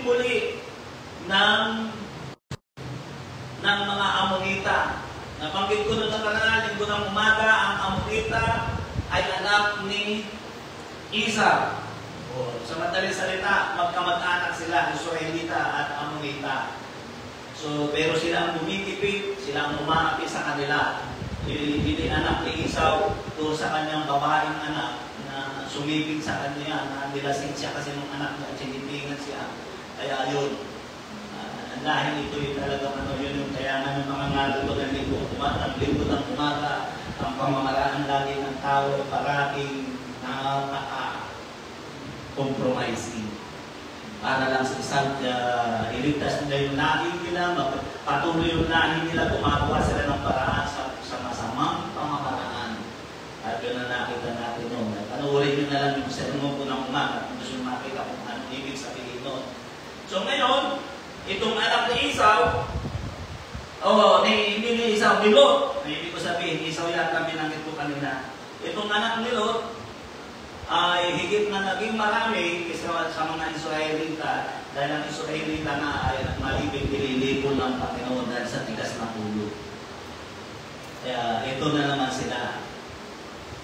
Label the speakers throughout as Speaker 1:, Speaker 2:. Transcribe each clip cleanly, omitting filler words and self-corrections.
Speaker 1: muli ng mga Amonita. Nabanggit ko na nakaraan, linggo ng umaga, ang Amonita ay anak ni Isa. Sa madaling salita, magkamag-anak sila, Israelita at Amonita. Pero sila ang bumikipit, sila ang umaapi sa kanila. Hindi anak ni Esau doon sa kanyang babaeng anak na sumipit sa kanya, na nilasing siya kasi nung anak niya, sinipingan siya. Kaya yun, dahil ito yung talagang yun yung kaya ng mga ngalito ng linggo ng umaga, ang pamamaraan lagi ng tao parating compromising. Para lang sa isang iligtas nila yung lahi nila, patuloy yung lahi nila, gumagawa sila ng paraan sa masamang pamamaraan. At yun na nakita natin noon. Panuorin nyo na lang yung sermon ko ng umaga kung gusto nyo makita kung anong ibig sabihin noon. So ngayon, itong anak ni Esau, hindi ni Esau, ni Lot. Ibig ko sabihin, Esau yata binanggit ko kanina. Itong anak ni Lot ay higit na naging marami kaysa sa mga Israelita, dahil ang Israelita na ay malibig nililipol ng Panginoon dahil sa tigas na ulo. Kaya ito na naman sila.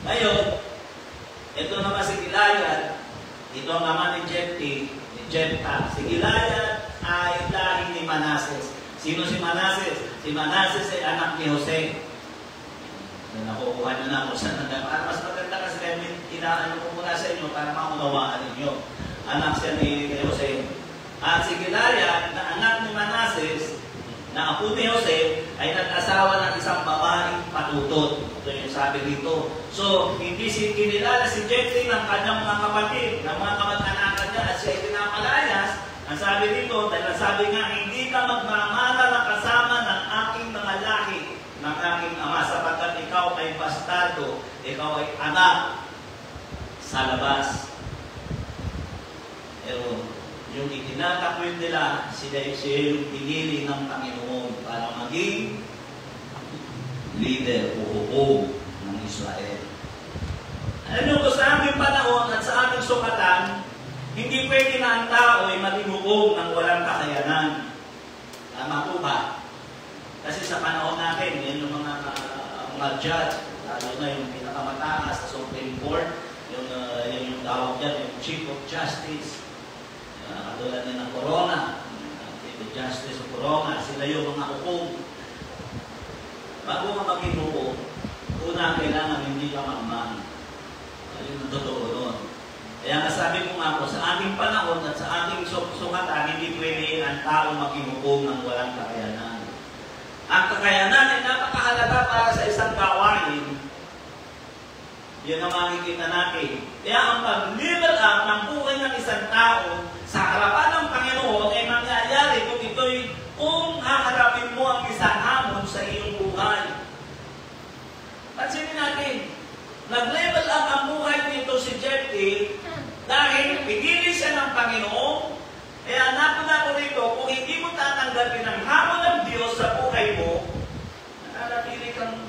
Speaker 1: Ngayon, ito naman si Gilead, ito ang ama ni Jephthah. Si Gilead ay lahi ni Manases. Sino si Manases? Si Manases ay anak ni Jose. Nakukuha nyo na ako sa para mas maganda kasi kaya inaano ko muna sa inyo para maunawaan ninyo. Anak siya ni Jose. At si Gilead na anak ni Manases, na apo ni Jose, ay nag-asawa ng isang babaeng patutot. Ito yung sabi dito. So, hindi kinilala si Jephthah ng kanyang mga kapatid, ng mga kamag-anakan niya, at siya ay pinapalayas. Ang sabi dito, dahil sabi nga, hindi ka magmamana na kasama ng aking mga lahi, ng aking ama, sapagkat ikaw ay bastardo, ikaw ay anak sa labas. Pero yung itinatakwil nila, siya yung pinili ng Panginoon para maging leader o hukom ng Israel. Alam nyo ko, sa aming panahon at sa aming sukatan, hindi pwede na ang tao ay maging hukom ng walang kakayanan. Tama po ba? Kasi sa panahon natin, yan yung mga judge, lalo na yung pinakamataas sa Supreme Court, yung tawag dyan, yung Chief of Justice, katulad na ng Corona, Chief of Justice of Corona, sila yung mga hukom. Bago ka maging hukom, una kailangan hindi ka magmahal. Yun ang totoo nun. Kaya nasabi ko nga po, sa ating panahon at sa ating sukatan, hindi pwede ang tao maging hukom ng walang kakayanan. Ang kakayanan ay napakahalaga para sa isang gawain. Yan ang makikita natin. Kaya ang pag-level up ng buhay ng isang tao sa harapan ng Panginoon ay mangyayari kung haharapin mo ang isang hamon sa iyong buhay. Pansinin natin, nag-level up ang buhay nito si Jephthah dahil pinili siya ng Panginoon. Kaya napunta ko rito, kung hindi mo tatanggapin ang hamon ng Diyos sa buhay mo, nananatili kang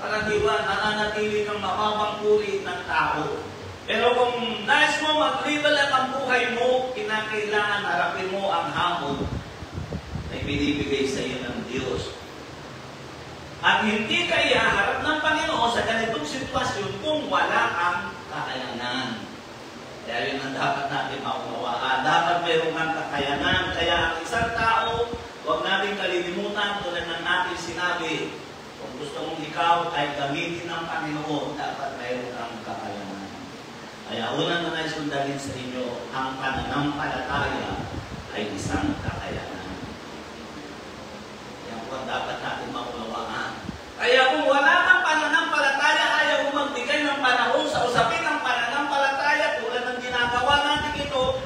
Speaker 1: karaniwan, nananatili kang mababang uri ng tao. Pero kung nais mo mag-level up ang buhay mo, kinakailangan harapin mo ang hamon na binibigay sa iyo ng Diyos. At hindi ka ihaharap ng Panginoon sa ganitong sitwasyon kung wala kang kakayanan. Kaya yun ang dapat natin maunawaan. Dapat mayroong kang kakayanan. Kaya ang isang tao, huwag natin kalilimutan tulad ng natin sinabi, kung gusto mong ikaw ay gamitin ng Panginoon, dapat mayroong kang kakayanan. Kaya unang na naisundalin sa inyo, ang pananampalataya ay isang kakayanan. Yan po ang dapat natin maunawaan. Kaya kung wala kang pananampalataya, ayaw mo magbigay ng panahon sa usapin ng pananampalataya tulad ng ginagawa natin ito,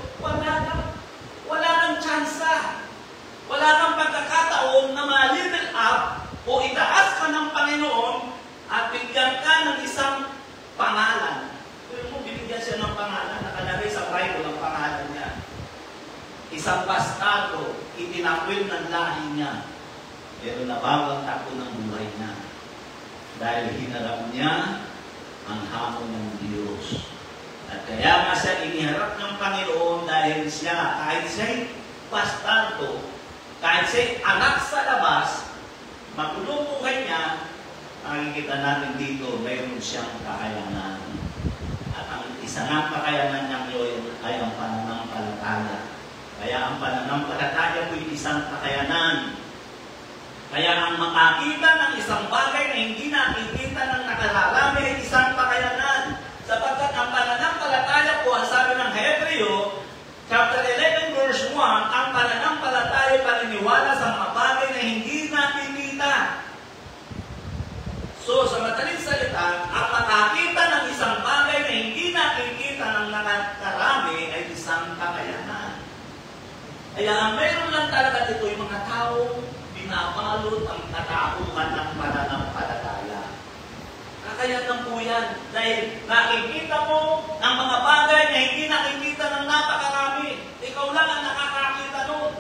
Speaker 1: wala kang tsansa. Wala kang pagkakataon na ma-level up o itaas ka ng Panginoon at bigyan ka ng isang pangalan. Pero kung binigyan siya ng pangalan, nakalagay sa Bible ang pangalan niya. Isang bastardo, itinakwil ng lahi niya. Pero nabawang takbo ng buhay niya. Dahil hinarap niya ang hamon ng Diyos. At kaya nga siya iniharap ng Panginoon dahil rin siya. Kahit siya'y bastardo, kahit siya'y anak sa labas, magulong buhay niya, nakikita natin dito, mayroon siyang kakayanan. At ang isa ng kakayanan niyang yun ay ang pananampalataya. Kaya ang pananampalataya po'y isang kakayanan. Kaya ang makakita ng isang bagay na hindi nakikita ng nakararami ay isang kakayanan. Sapagkat ang pananampalataya po, ang sabi ng Hebreo, chapter 11, verse 1, ang pananampalataya ay paniniwala sa mga bagay na hindi nakikita. So, sa madaling salita, ang makakita ng isang bagay na hindi nakikita ng nakararami ay isang kakayanan. Kaya ang mayroon lang talaga dito yung mga tao binabalot ang katauhan ng pananampalataya. Kakayanan po yan. Dahil nakikita mo ang mga bagay na hindi nakikita ng napakarami. Ikaw lang ang nakakakita nun.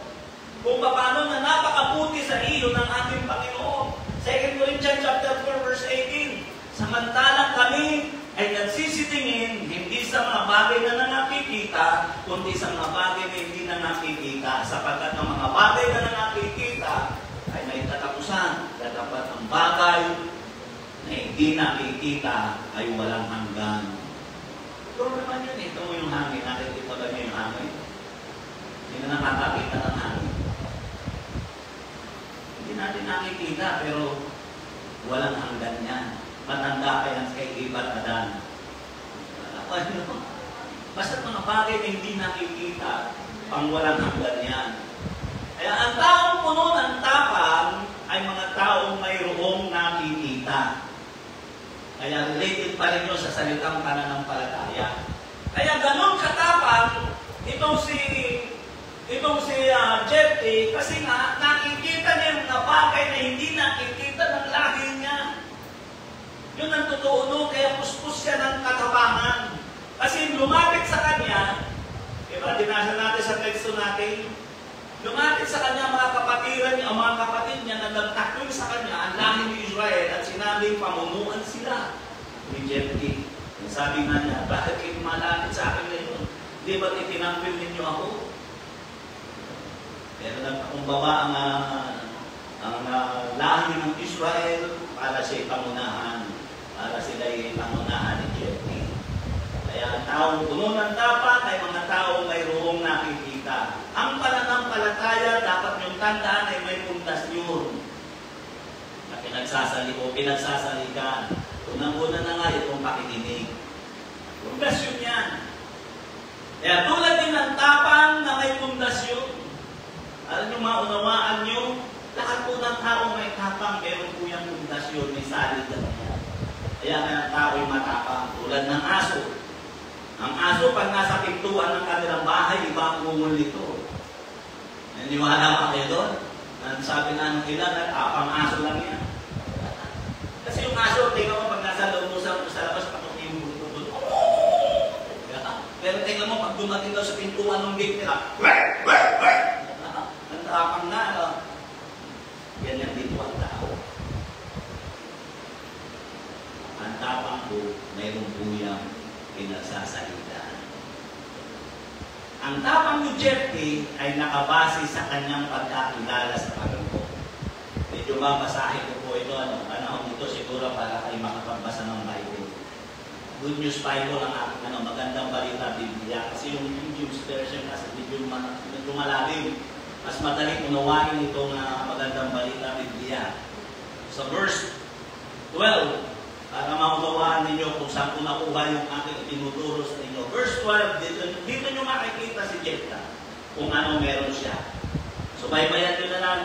Speaker 1: Kung paano na napakabuti sa iyo ng ating Panginoon. 2 Corinthians chapter 4, verse 18. Samantalang kami ay nagsisitingin hindi sa mga bagay na nakikita, kundi sa mga bagay na hindi na nakikita. Sapagkat ang mga bagay na nakikita ay may katapusan. Dapat ang bagay na hindi nakikita ay walang hanggan. Pero naman yun, ito mo yung hangin. Nakikita ba niyo yung hangin? Hindi na nakakakita ng hangin. Hindi natin nakikita, pero walang hanggan yan. Matanda pa yan kay Ibat Adan. Basta mga bagay na hindi nakikita, pang walang hanggan yan. Kaya ang taong puno ng tapang ay mga taong mayroong nakikita. Kaya related pa rin yun sa salitang pananampalataya. Kaya ganun katapang itong si Jephthah, kasi nga nakikita niya yung mga bagay na hindi nakikita ng lahi niya. Yun ang totoo no, kaya puspos siya ng katapangan. Kasi lumapit sa kanya, diba, dinasa natin sa teksto natin, lumapit sa kanya mga kapatid niya na nagtakwil sa kanya ang lahi ni Israel at sinabing pamunuan sila ni Jephthah. Sabi nga niya, bakit kayo malapit sa akin ngayon? Di ba't itinangkwil ninyo ako? Pero nagpakumbaba ang lahi ng Israel para siya pamunahan. Para sila'y pangunahan ni Jephthah. Kaya ang taong puno ng tapang ay mga taong mayroong nakikita. Ang pananampalataya, dapat yung tandaan ay may pundasyon na pinagsasalikan. Unang-una na nga itong pakikinig. Pundasyon yan. Kaya tulad din ng tapang na may pundasyon. Alam nyo, maunawaan nyo, lahat po ng taong may tapang, meron po yung pundasyon, may salid na yan. Kaya ang tao'y matapang, tulad ng aso. Ang aso, pag nasa pintuan ng kanilang bahay, iba ang umul nito. Naniwala pa kayo doon? Sabi nga ng ilan, tapang aso lang yan. Kasi yung aso, tingnan mo, pag nasa loob mo sa labas, patok yung bukod. Pero tingnan mo, pag dumating daw sa pintuan ng gate nila, ang tapang na, no? Yan yung dito ang tao. Ang tapang po, mayroong buyang pinagsasalitaan. Ang tapang ni Jephthah ay nakabase sa kanyang pagkakilala sa Panginoon. Medyo mabasahin ko po ito, panahon ito siguro para kayo makapagbasa ng Bible. Good News Bible ang aking magandang balita Biblia. Kasi yung James Version kasi medyo malalim. Mas madaling unawain itong magandang balita Biblia. Sa verse 12, para maunawaan ninyo kung saan ko nakuha yung aking tinuturo sa inyo. Verse 12, dito nyo makikita si Jephthah kung ano meron siya. So, baybayan nyo na lang.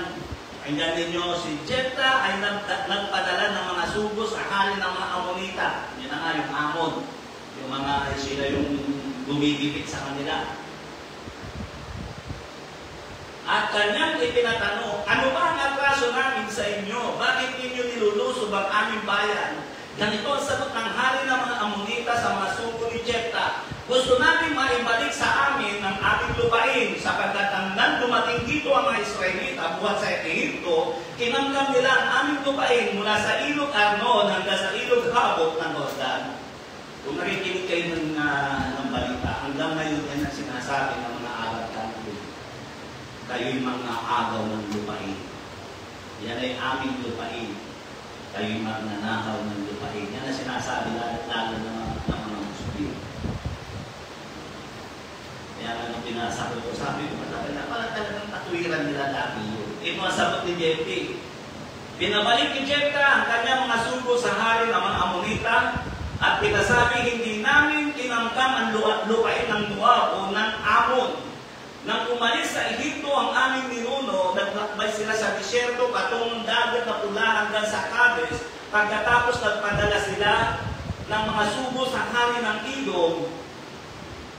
Speaker 1: Hanggang ninyo, si Jephthah ay nagpadala ng mga sugo sa hali ng mga Amonita. Yun na nga, yung Amon. Yung mga sila yung gumigipit sa kanila. At kanyang ipinatanong, ano ba ang atraso namin sa inyo? Bakit ninyo nilulusob ang aming bayan? Ganito ang sagot ng hari ng mga Amonita sa mga sugo ni Jephthah. Gusto namin maibalik sa amin ang ating lupain sapagkat nang dumating dito ang mga Israelita buhat sa Ehipto, kinamkam nila ang aming lupain mula sa ilog Arnon hanggang sa ilog Habot ng Jordan. Kung nakikinig kayo ng balita, hanggang ngayon yan ang sinasabi ng mga Arab kayo'y mga agaw ng lupain. Yan ay aming lupain. Kayo'y magnanakaw ng lupain. Yan ang sinasabi lalo ng mga Muslim. Kaya nga nung pinasa ko, sabi ko, parang talagang katwiran nila dati yun. Mga sagot ni Jefte. Pinabalik ni Jefte ang kanyang mga sugo sa hari ng mga Amonita at pinasabi, hindi namin tinangkam ang lupain ng Moab o ng Amon. Nang umalis sa Ehipto ang aming ninuno, naglakbay sila sa disyerto patungong dagat na pula hanggang sa Kades. Pagkatapos nagpadala sila ng mga sugo sa hari ng Edom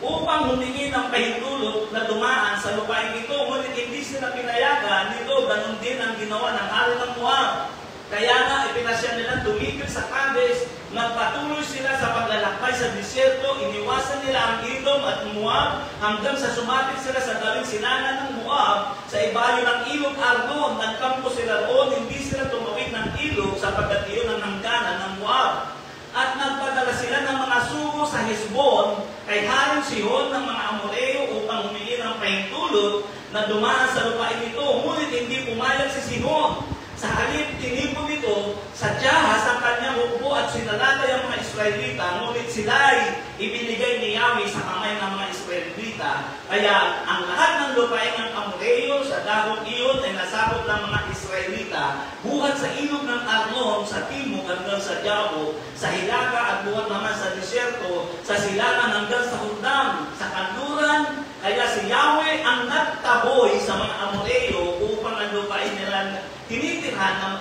Speaker 1: upang humingi ng pahintulot na dumaan sa lupain ito. Ngunit hindi sila pinayagan nito, ganun din ang ginawa ng hari ng Moab. Kaya nga, ipinasya nila tumigil sa Kades, nagpatuloy sila sa paglalakbay sa disyerto, iniwasan nila ang Edom at Moab hanggang sa sumapit sila sa gawing silangan ng Moab sa ibayo ng ilog Arnon. Nagkampo sila roon, hindi sila tumawid ng ilog sapagkat iyon ang hangganan ng Moab. At nagpadala sila ng mga sugo sa Hesbon kay Haring Sihon ng mga Amoreo upang humingi ng pahintulot na dumaan sa lupain ito. Ngunit hindi pumayag si Sihon. Sa halip, tinipon ito sa Jahas ang kanyang hukbo at sinalakay ang mga Israelita. Ngunit sila'y ibinigay ni Yahweh sa kamay ng mga Israelita. Kaya ang lahat ng lupain ng Amoreo sa dahong iyon ay nasakop ng mga Israelita. Buhat sa ilog ng Arnon, sa timog hanggang sa Jabo, sa Hilaga at buhat naman sa disyerto, sa silangan hanggang sa Hordang, sa kanluran. Kaya si Yahweh ang nagtaboy sa mga Amoreo upang ang lupain nila tinitirhan ng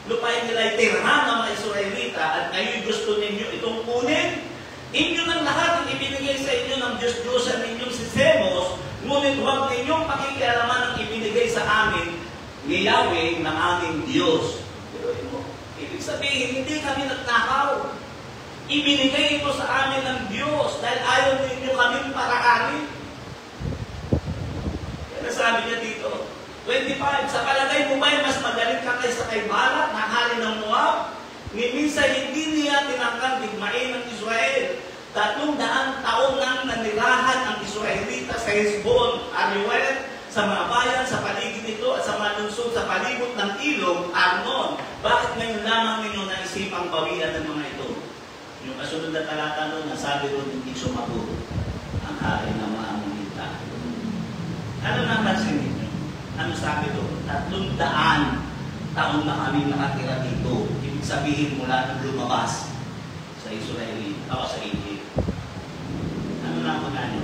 Speaker 1: lupain nila ay tirhan ng mga Israelita at ngayon gusto ninyo itong kunin. Inyo ng lahat ang ibinigay sa inyo ng Diyos-Diyosan ninyong si Semos, ngunit huwag ninyong pakikialaman ang ibinigay sa amin ni Yahweh ng aming Diyos. Pero ibig sabihin, hindi kami nagnakaw. Ibinigay ito sa amin ng Diyos dahil ayaw ninyo kaming paraanin. Kaya sabi niya dito, 25, sa palagay mo ba'y mas magaling ka kaysa kay Balak na hari ng Moab? Minsan hindi niya tinangkang digmain ng Israel. 300 taon lang nanirahan ang Israelita sa Hesbon, Ariwet, sa mga bayan, sa paligid nito at sa mga lungsod sa palibot ng ilog, Arnon. Bakit ngayon lamang ninyo naisipang bawian ng mga ito? Yung kasunod na talata nun, nasabi ron hindi sumagot ang hari ng mga Amonita. Ano napansin ninyo? Ano sabi doon? 300 taon na kami nakatira dito. Ibig sabihin mula nang lumabas sa Israel o sa Egypt. Ano na magano?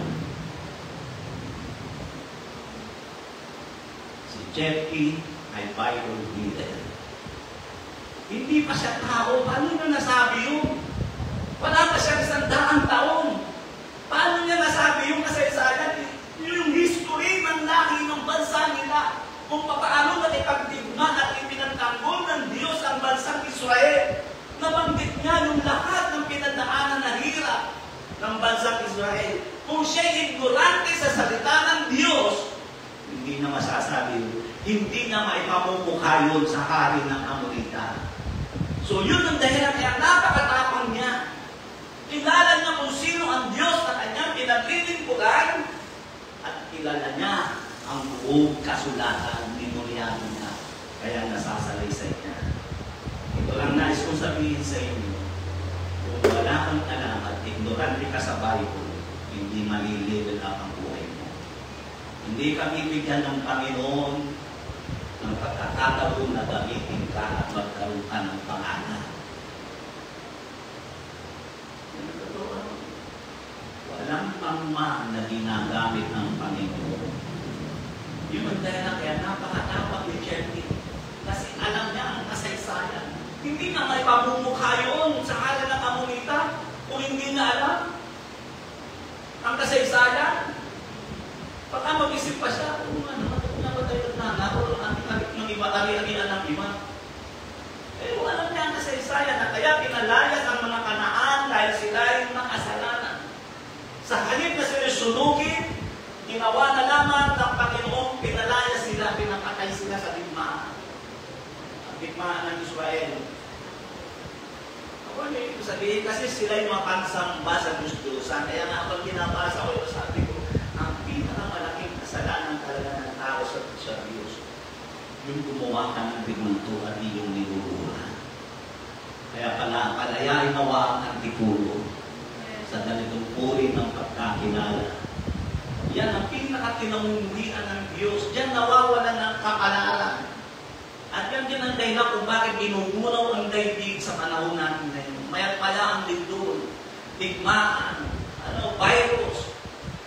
Speaker 1: Si Jefte ay Bible reader. Hindi pa siya tao. Paano niya nasabi yun? Wala pa siyang 100 taon. Paano niya nasabi yung kasaysayan? Yung history ng lahi ng bansa nila, kung paano nakipagdigma at ipinagtanggol ng Diyos ang bansang Israel. Nabanggit niya yung lahat ng pinagdaanan na hirap ng bansang Israel. Kung siya'y ignorante sa salita ng Diyos, hindi na masasabi yun. Hindi na maipamumukha yun sa hari ng Amorita. So yun ang dahilan kaya napakatapang niya. Kilala niya kung sino ang Diyos na kanyang pinaglilingkuran. At kilala niya ang buong kasulatan, memoryado niya. Kaya nasasalaysay niya. Ito lang nais kong sabihin sa inyo. Kung wala kang alam at ignorante ka sa Bible, hindi malilivel up ang buhay mo. Hindi ka bibigyan ng Panginoon ng pagkakataon na gamitin ka at magkaroon ka ng pangalan. Walang pangma na ginagamit ng Panginoon. Yung magdala kaya napakatapang ni Jefte. Kasi alam niya ang kasaysayan. Hindi nga may pamumukha yun sa ala ng Amonita kung hindi na alam ang kasaysayan. Baka mag-isip pa siya, kung ano, namatay at nanakol ang ng iba, ari-arian ng iba. Pero alam niya ang kasaysayan na kaya pinalayas ang mga Kanaan dahil sila yung makasalanan. Sa halip na sila sunugin, ginawa na lamang ng Panginoon, pinalaya sila, pinapatay sila sa digmaan. Ang digmaan ng Israel. Ako ano yung sabihin, kasi sila yung mapansamba sa Diyos-Diyosan. Kaya nga ako ginabasa ko, sabi ko, ang pinakamalaking kasalanan kakayanan talaga ng tao sa Diyos. Yung gumawa ka ng bigmanto at iyong niluruhan. Kaya palayain nawa ang antikulo sa ganitong uri ng pagkakilala. Yan ang pinakatinangungulian ng Diyos. Diyan nawawala ng kapalaran. At yan din ang dahilan kung bakit binubunaw ang daigdig sa panahon natin ngayon. Mayat pala ang lindol, digmaan, virus,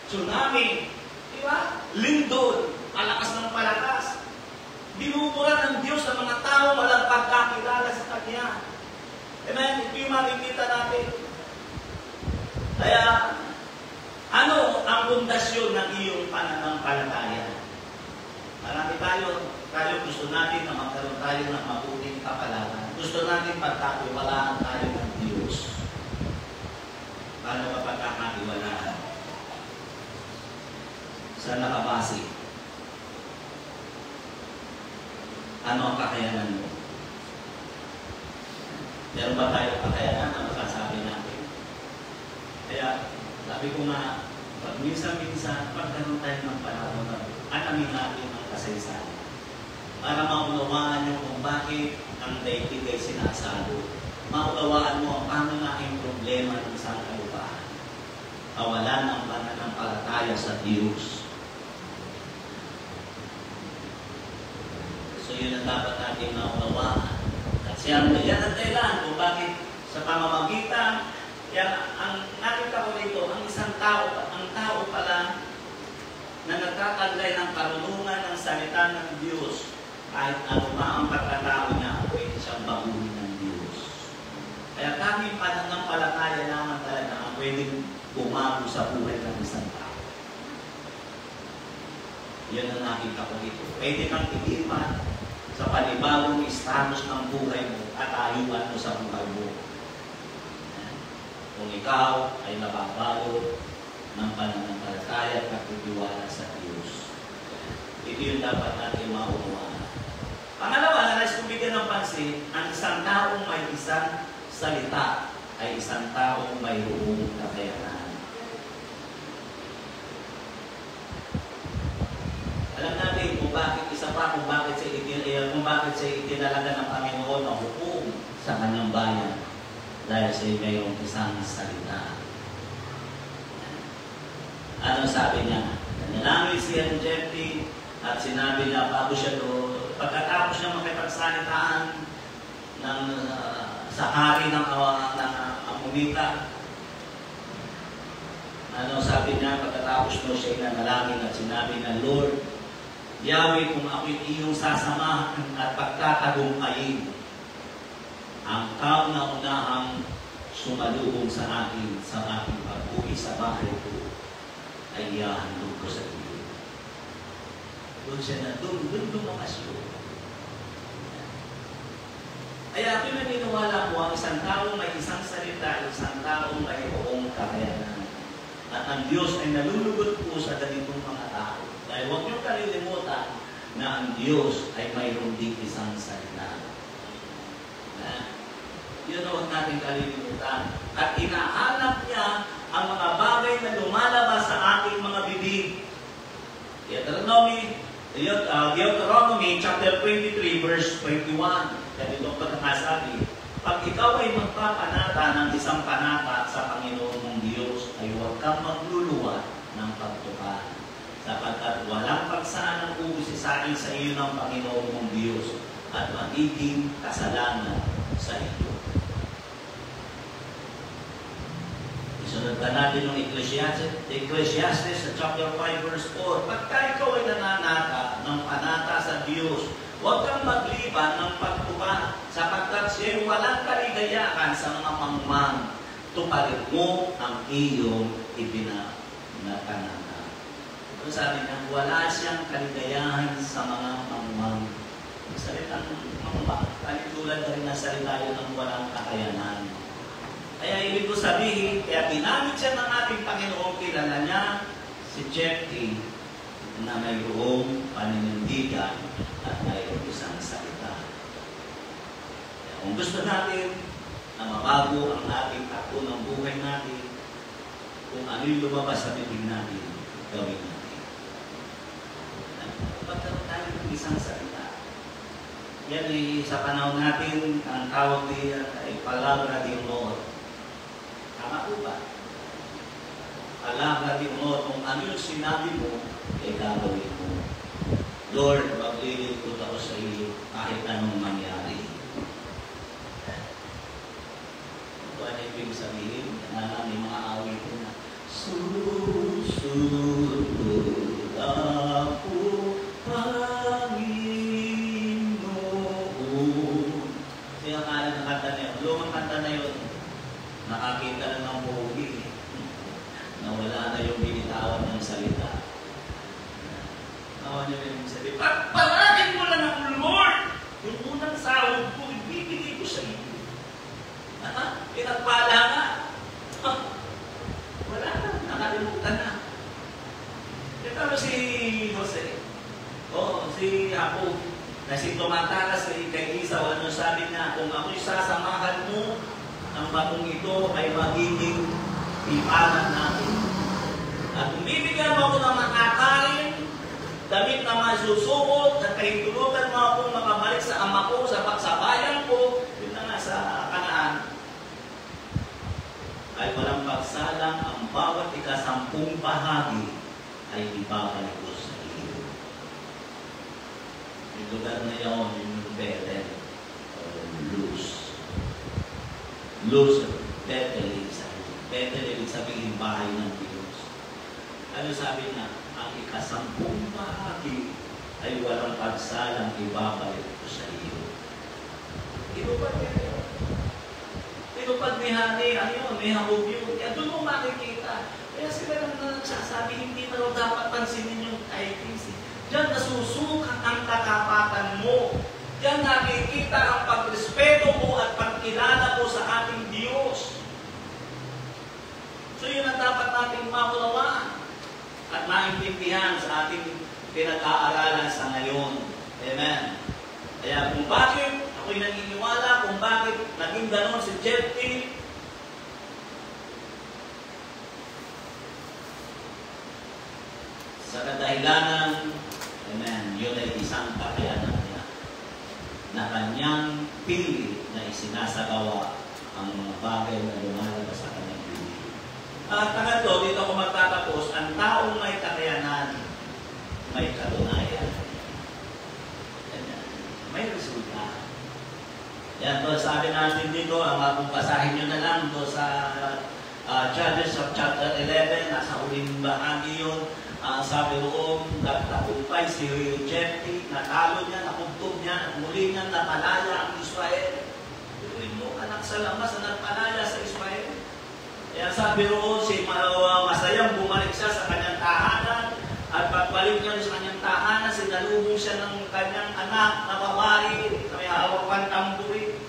Speaker 1: tsunami, di ba? Lindol, palakas ng palakas. Binubura ng Diyos sa mga tao walang pagkakilala sa Kanya. Amen? Ito yung makikita natin. Kaya, ano ang pundasyon ng iyong pananampalataya? Marami tayo gusto natin na magkaroon tayo ng mabuting kapalaran. Gusto natin pagkatiwalaan tayo ng Diyos. Paano ka pagkakatiwalaan? Saan nakabase? Ano ang kakayanan mo? Meron ba tayo kakayanan na masasabi natin? Kaya, sabi ko nga, pag minsan-minsan, pagkaroon tayo ng panahon na alamin natin ang kasaysayan. Para maunawaan nyo kung bakit ang daigdig ay sinasalo. Maunawaan mo ang pangunahing problema ng sangkalupaan. Kawalan ng pananampalataya sa Diyos. So yun ang dapat natin maunawaan. At yan ang dahilan kung bakit sa pamamagitan, yan ang nakita ko rito, ang isang tao, ang tao pala na nagkakaglay ng karunungan ng salita ng Diyos, kahit ano pa ang pagkatao niya, pwede siyang baguhin ng Diyos. Kaya tanging pananampalataya naman talaga ang pwedeng bumago sa buhay ng isang tao. Yan ang nakita ko dito. Pwede kang ilipat sa panibagong status ng buhay mo at ayuan mo sa buhay mo. Kung ikaw ay nababalot ng pananampalataya at pagtitiwala sa Diyos. Ito yung dapat natin maunawaan. Pangalawa, na nais kong bigyan ng pansin, ang isang taong may isang salita ay isang taong mayroong kakayanan. Alam natin kung bakit kung bakit siya itinalaga ng Panginoon na hukom sa kanyang bayan dahil siya mayroong isang salita. Ano sabi niya? Nanalangin siya ng Jeffrey at sinabi niya bago siya pagkatapos niya makipagsalitaan sa hari ng Amonita. Ano sabi niya pagkatapos mo siya nanalangin at sinabi na, Lord, Yahweh, kung ako'y iyong sasamahan at pagkatagumpayin, ang kauna-unahang sumalubong sa akin sa aking pag-uwi sa bahay ko ay iyahandog ko sa iyo. Doon siya na, doon lumakas yun. Kaya pinaniniwala mo ang isang taong may isang salita, isang taong may buong kakayanan. At ang Diyos ay nalulugod po sa ganitong mga tao. Dahil huwag niyong kalilimutan na ang Diyos ay mayroong din isang salita. Yun ang huwag natin kalilimutan. At inahanap niya ang mga bagay na lumalabas sa ating mga bibig. Deuteronomy chapter 23 verse 21. Ganitong pagkakasabi, pag ikaw ay magpapanata ng isang panata sa Panginoon mong Diyos, ay huwag kang magluluwa ng pagtukan. Sapagkat walang pagsaan ng ubusisain sa iyo ng Panginoon mong Diyos at magiging kasalanan sa iyo. Isunod ka natin ng Ecclesiastes sa chapter 5 verse 4. Pagka ikaw ay nananata ng panata sa Diyos, huwag kang magliban ng pagtukan sapagkat siya'y walang kaligayahan sa mga mangmang. Tuparin mo ang iyong ipinapanata. Sabi niya, wala siyang kaligayahan sa mga mangmang. Salitang mangmang, tulad na rin na salita yun ng walang kakayanan. Kaya ibig ko sabihin, kaya ginamit siya ng ating Panginoon, kilala niya si Jeffrey na mayroong paninindigan at mayroong isang salita. Kaya kung gusto natin na mabago ang ating takbo ng buhay natin, kung ano yung lumabas sa bibig natin, gawin natin. isang salita. Yan ay sa panahon natin, ang tawag niya ay palabra de honor. Tama po ba? Palabra de honor. Kung ano yung sinabi mo, ay gagawin mo. Lord, maglilingkod ako sa iyo kahit anong mangyari. Ito ano ibig sabihin? May mga awit ko na, susunod ako, Panginoon. Kaya akala ng kanta na yun. Lumang kanta na yun. Nakakita lang ng pogi. Nawala na yung binitawan ng salita. Nawa niyo yung sabi, palagin mo lang ako, Lord! Yung unang sahod ko, ibibigay ko sa iyo. Pinagpala nga. Wala na, nakalimutan na. Ito si Jose. Si Apo. Kasi tumatakas kay Isaw, ano sabi niya, kung ako'y sasamahan mo, ang batong ito ay magiging ipanan natin. At kung bibigyan mo ako ng makakain, damit na masusukot, at kahintulutan mo akong makabalik sa ama ko, sa bayan ko, yun na nga sa Kanaan, ay walang pagsalang ang bawat ikasampung bahagi ay ibabalik ko sa iyo. Yung lugar na yun, yung Bethel, Luz. Luz, Bethel, Bethel, ibig sabihin bahay ng Diyos. Ano sabi niya? Ang ikasampung bahagi ay walang pagsalang ibabalik ko sa iyo. Tinupad niya yun. Tinupad ni Hani, ano yun, may hahog yun. Kaya doon mo makikita. Kaya sila lang na nagsasabi, hindi na rin dapat pansinin yung tithes. Diyan nasusukat ang katapatan mo. Diyan nakikita ang pagrespeto mo at pagkilala mo sa ating Diyos. So yun ang dapat nating maunawaan at maintindihan sa ating pinag-aaralan sa ngayon. Amen. Kaya kung bakit ako'y naniniwala, kung bakit naging ganon si Jephthah, sa kadahilanan, amen, yun ay isang kakayanan niya na kanyang pili na isinasagawa ang mga bagay na lumalabas sa kanyang pili. At tangatlo, dito ako magtatapos, ang taong may kakayanan, may katunayan. May resulta. Yan po, sabi natin dito, ang mapumpasahin nyo na lang doon sa Judges of chapter 11, nasa huling bahagi yun. Sabi roon, nagtakumpay si Jephthah, natalo niya, nakugtog niya, at muli niya napalaya ang Israel. Tuloy mo, anak sa lamas na nagpalaya sa Israel. Kaya sabi roon, masayang bumalik siya sa kanyang tahanan, at pagbalik niya sa kanyang tahanan, sinalubong siya ng kanyang anak na babae, na may hawakan tamburin.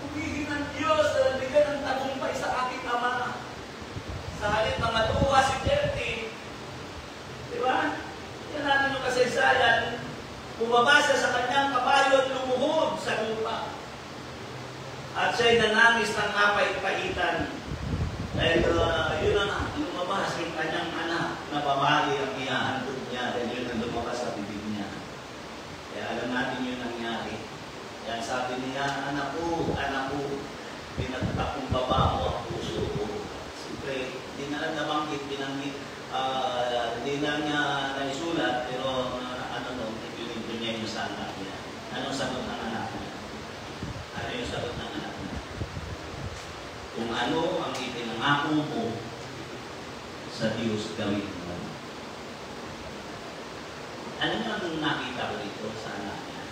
Speaker 1: Pumigil ng Diyos na bigyan ng tagumpay sa aking ama. Sa halip na matuwa si Jephthah, diba? Yan natin yung kasaysayan, bumabasa sa kanyang kabayo at lumuhod sa lupa. At siya'y nanangis ng kapait-paitan. Dahil yun na lumabas yung kanyang anak na babae ang iahandog niya. Dahil yun ang lumabas sa bibig niya. Kaya alam natin yun nangyari. Kaya sabi niya, anak ko, pinagtakong baba mo ang puso ko. Siyempre, hindi na lang nabanggit, binanggit. Hindi na niya naisulat, pero ipinito niya yung sa anak niya. Anong sagot ng anak niya? Ano yung sagot ng anak niya? Kung ano ang ipinangako mo sa Diyos, gawin mo. Ano nga ang nakita ko dito sa anak niya?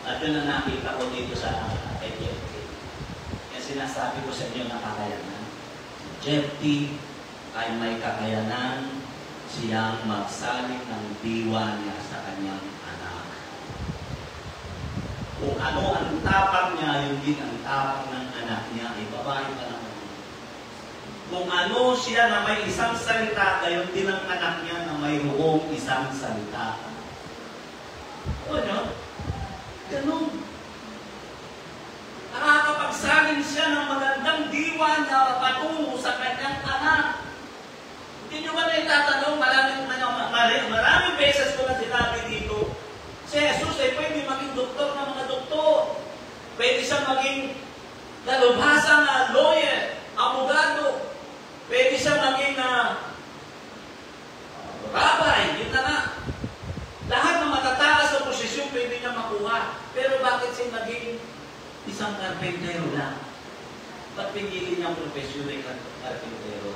Speaker 1: At yun ang nakita ko dito sa kay Jephthah. Kaya sinasabi ko sa inyo na kakayanan. Si Jephthah ay may kakayanan siyang magsaling ng diwa niya sa kanyang anak. Kung ano ang tapang niya, yun din ang tapang ng anak niya, ay babae pa naman. Kung ano siya na may isang salita, gayon din ang anak niya na mayroong isang salita. O nyo? Ganun. Nakakapagsalin siya ng magandang diwa na patungo sa kanyang anak. Hindi nyo ba na itatanong, maraming beses ko na sinabi siya maging dalubhasang lawyer, abogado. Pwede siya maging rabbi, yun na nga. Lahat ng matataas na posisyon pwede niya makuha. Pero bakit siya naging isang karpentero lang? Ba't pinili niyang profesyon ay karpentero?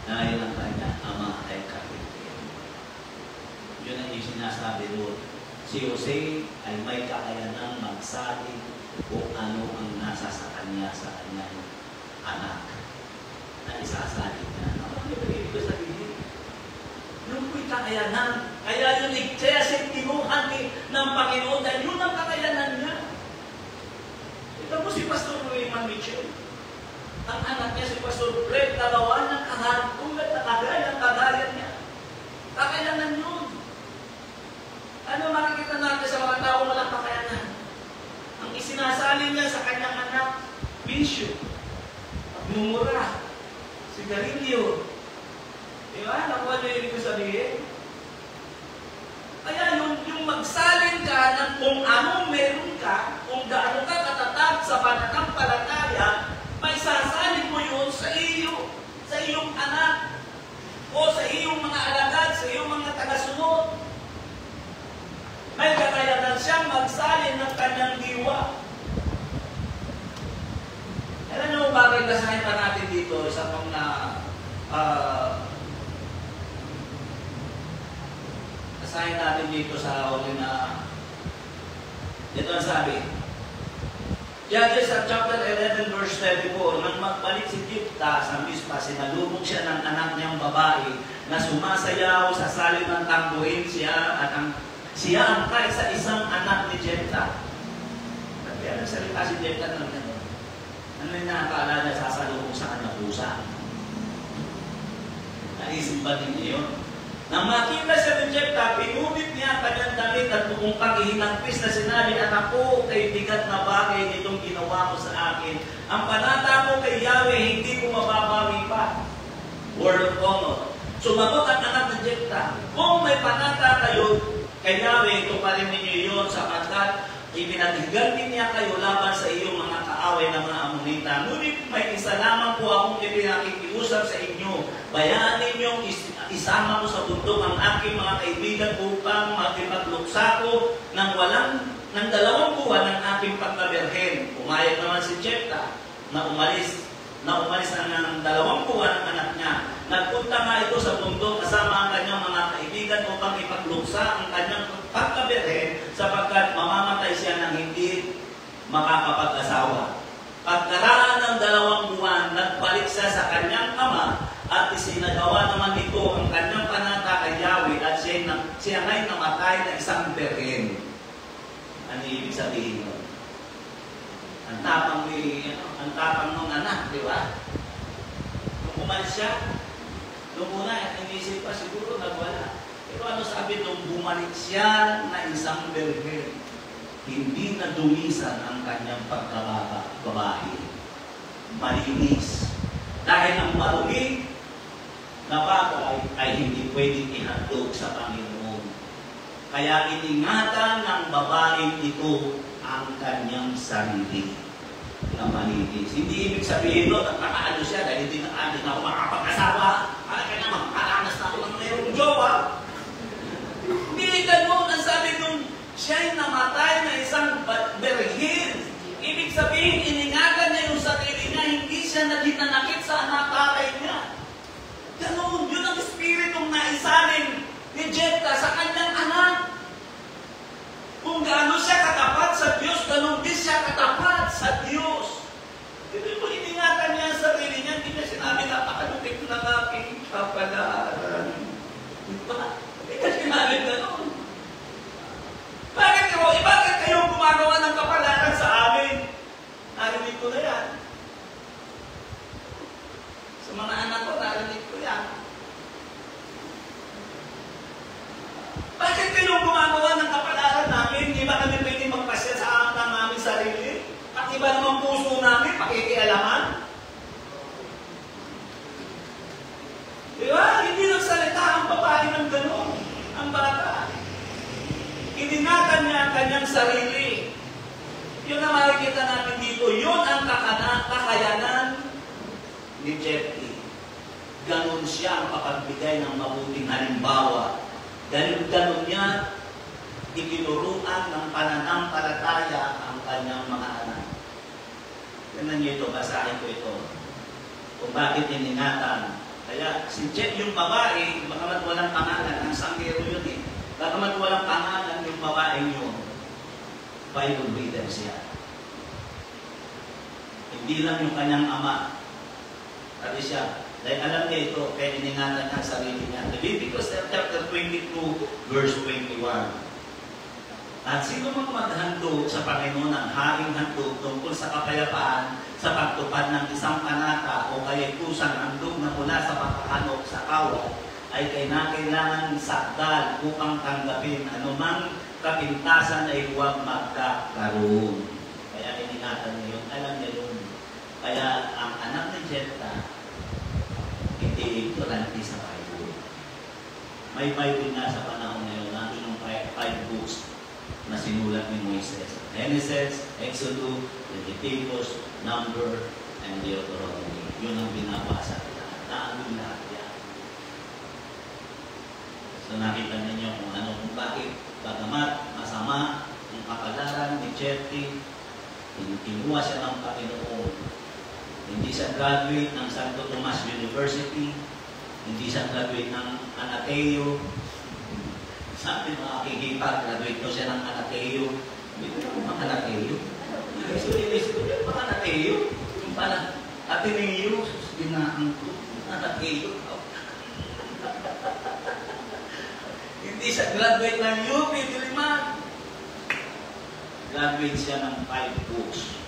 Speaker 1: Dahil ang kanya ama ay karpentero. Yun ang yung sinasabi doon. Si Jose ay may kakayanang magsabi kung ano ang nasa sa kanya sa kanyang anak na isasalin niya. Ano yung ibig ko sabihin? Yung ko'y kakayanan. Kaya yun kaya siya tinuhan ng Panginoon dahil yun ang kakayanan niya. Ito mo si Pastor Raymond Mitchell. Ang anak niya si Pastor Fred, dalawa ng kahantulad na kagaya niya. Kakayanan yun. Ano makikita natin sa mga tao walang kakayanan? Ang isinasalin niya sa kanyang anak, bisyo, pagmumura, sigarilyo. Diba? Nakuha niyo yung ibig sabihin? Kaya yung magsalin ka ng kung anong meron ka, kung gaano ka katatag sa pananampalataya, may sasalin mo yun sa iyo, sa iyong anak, o sa iyong mga alagad, sa iyong mga tagasunod. May kakayanan siyang magsalin ng kanyang diwa. Alam niyo bakit kasahin pa natin dito sa mga kasahin natin dito sa huli na ito ang sabi. Judges chapter 11 verse 34, nang magbalik si Jepta sa Mispa, sinalubog siya ng anak niyang babae na sumasayaw sa salim ng tambuhin siya ang kaisa isang anak ni Jepta. Kaya nagsalita si Jepta ng gano'n. Ano yung nakakala na sasalubog sa kanya pusa? Naisip ba ninyo yun? Nang makita siya ni Jepta, pinubit niya ang kanyang damit at kung paghihinagpis na sinabi, anak ko, kay bigat na bagay nitong ginawa mo sa akin. Ang panata mo kay Yahweh, hindi ko mababawi pa. Word of honor. Sumagot ang anak ni Jepta, kung may panata kayo kay Yahweh, ito pa rin ninyo yun sapagkat ipinaghiganti niya kayo laban sa iyong mga kaaway ng mga Amonita. Ngunit may isa lamang po akong ipinakikiusap sa inyo. Bayaan ninyong isama ko sa bundok ang aking mga kaibigan upang makipagluksa ko ng 2 buwan ng aking pagkaberhen. Pumayag naman si Jepta na umalis ang 2 buwan ng anak niya. Nagpunta nga ito sa bundok kasama ang kanyang mga kaibigan upang ipagluksa ang kanyang pagkaberhen sapagkat mamamatay siya ng hindi makakapag-asawa. Pagkaraan ng 2 buwan, nagbalik siya sa kanyang ama at isinagawa naman ito ang kanyang panata kay Yahweh at siya nga'y namatay na isang berhen. Ano ibig sabihin nun? Ang tapang ng anak, di ba? Nung umalis siya, nung una, inisip pa siguro, nagwala. Pero ano sabi, nung bumalik siya na isang berhen, hindi na dumisan ang kanyang pagkababae. Malinis. Dahil ang marumi na bagay ay hindi pwedeng ihandog sa Panginoon. Kaya iningatan ng babaeng ito ang kanyang sarili na malinis. Hindi ibig sabihin nun, nakaano siya dahil hindi na ako makapag-asawa. Kaya makakaranas na ako ng mayroong jowa. Hindi ganun ang sabi nung siya'y namatay na isang berhin. Ibig sabihin, iningatan niya yung sarili niya, hindi siya naginanakit sa anak-tatay niya. Ganun, yun ang espiritong naisalin ni Jepta sa kanyang anak. Kung gaano siya katapat sa Diyos, ganun din siya katapat sa Diyos. Ito yung iningatan niya ang sarili niya, hindi niya sinabi napakalutik ng aking kapalaran. Diba? Hindi ka sinabi ganun. Bakit kayo gumagawa ng kapalaran sa amin? Narinig ko na yan. Sa mga anak ko, narinig ko yan. Bakit kayo gumagawa ng kapalaran namin? Di ba kami pwede magpasya sa anak namin sarili? At iba naman puso namin, pakikialaman? Di ba? Hindi nagsalita ang babae ng gano'n. Ang bata. Iningatan niya ang kanyang sarili. Yun ang makikita natin dito. Yun ang kakayanan ni Jephthah. Ganon siya ang kapagbigay ng mabuting halimbawa. Ganon niya itinuruan ng pananampalataya ang kanyang mga anak. Tignan niyo ito, basahin ko ito. Kung bakit iningatan. Kaya si Jephthah yung babae, bagamat walang pangalan, ang sanggero yun eh. Bagamat walang pangalan yung babae yun, Bible reader siya. Hindi lang yung kanyang ama. Sabi siya, dahil alam niya ito, kaya iningatan niya ang sarili niya. Leviticus chapter 22, verse 21. At sino mang maghandog sa Panginoon ang haring handog tungkol sa kapayapaan sa pagtupad ng isang panata o kaya kusang handog na mula sa pagkahanok sa kawal ay kailangan sakdal upang tanggapin anumang kapintasan ay huwag magkakaroon. Kaya iningatan niya yun, alam niya yun. Kaya ang anak ni Jephthah, hindi ignorante sa Bible. May Bible nga sa panahon ngayon, nandun yung 5 books na sinulat ni Moises. Genesis, Exodus, Leviticus, Number, and Deuteronomy. Yun ang binabasa nila. Naandun lahat yan. So nakita ninyo kung ano, kung bakit, bagamat masama ang kapalaran ni Jephthah, kinuha siya ng Panginoon. Hindi siya graduate ng Santo Tomas University, hindi siya graduate ng Ateneo. Sabi mga kikipag, graduate ko siya ng Ateneo. Hindi ko na mga Ateneo. Inis ko yung mga Ateneo. Yung pala, Ateneo, binaang ko, Ateneo. Hindi siya graduate ng UP, Diliman. Graduate siya ng 5 books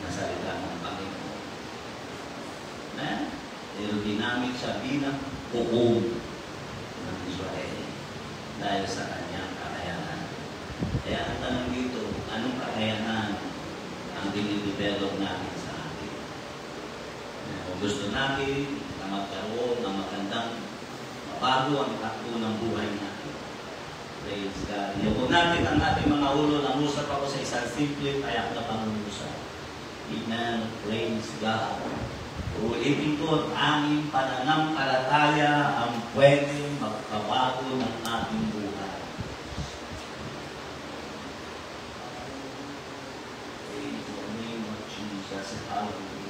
Speaker 1: na salita ng Panginoon. Pero ginamit siya bilang hukom ng Israel dahil sa kanyang kakayanan. Kaya ang tanong dito, anong kakayanan ang dinidevelop natin sa atin? Kung gusto natin na magkaroon ng magandang mabago ang takbo ng buhay natin. Praise God. Yung natin ang ating mga ulo, nangusap ako sa isang simple payak na pangungusap. Amen. Praise God. Ulitin ko, ang aming pananampalataya ang pwede magkabago ng ating buhay. In the name of Jesus, hallelujah.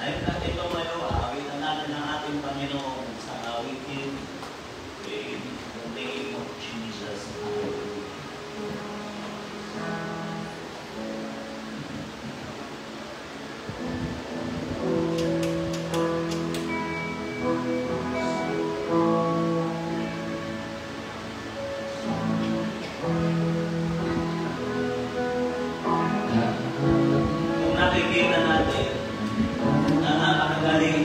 Speaker 1: Ayun natin ito ngayon, awitan natin ang ating Panginoon sa awitin in the name of Jesus. Kung nakikita natin,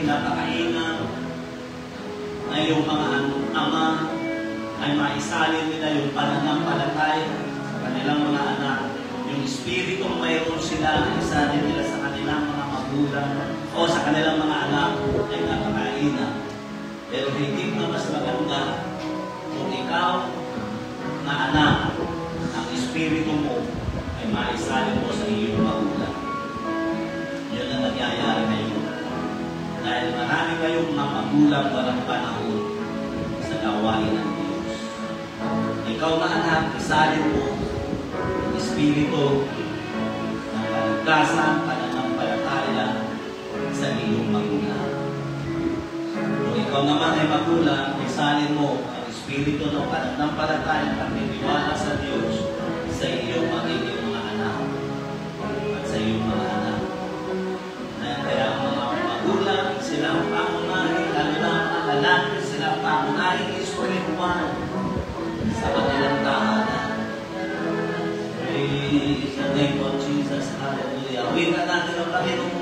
Speaker 1: napakainam na yung mga ama ay maisalin nila yung pananampalataya sa kanilang mga anak. Yung espiritu mayroon sila, isalin nila sa kanilang mga magulang o sa kanilang mga anak ay napakainam. Pero hindi na mas maganda kung ikaw na anak, ang espiritu mo ay maisalin mo sa iyong magulang. Yun ang nangyayari ngayon. Dahil marami kayong mga magulang walang panahon sa gawain ng Diyos. Ikaw na anak, isalin mo ang espiritu ng kaligtasan, pananampalataya sa iyong magulang. Kung ikaw naman ay magulang, isalin mo ang espiritu ng pananampalataya at pagtitiwala sa Diyos sa iyong magiging mga anak at sa iyong mga anak. Kaya ang mga magulang, sila ang pangunahin, lalo na ang mga lalaki, sila ang pangunahin espiritual sa kanilang tahanan. Iawitan natin ang Panginoon.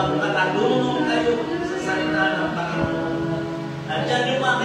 Speaker 2: Magpatulong kayo sa salita ng Panginoon. At yan yung mga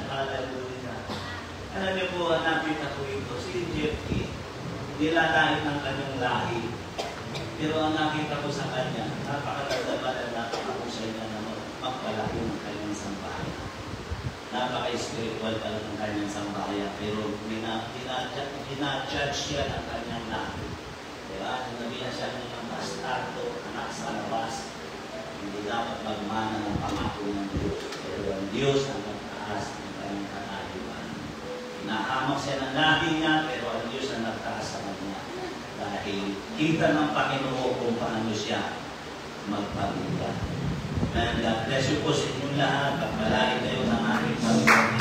Speaker 1: Hallelujah. Alam niyo po, nakita ko ito, si Jeffrey, nilalain ng kanyang lahi. Pero ang nakita ko sa kanya, napakadadaman at napakahusay na naman magpalaki ng kanyang sambahayan. Napaka-spiritual talaga ng kanyang sambahayan, pero ginajudge siya ng kanyang lahi. Diba? Sinabihan siya ng bastardo, anak sa labas, hindi dapat magmana ng pangako ng Diyos. Pero ang Diyos ang nagtaas ng kanyang katayuan. Hinahamak siya ng lahi niya, pero ang Diyos ang nagtaas sa kanya. Dahil kita ng Panginoon kung paano siya magpaganda. And God bless you po sa inyong lahat. Pagpalain kayo ng aking Panginoon.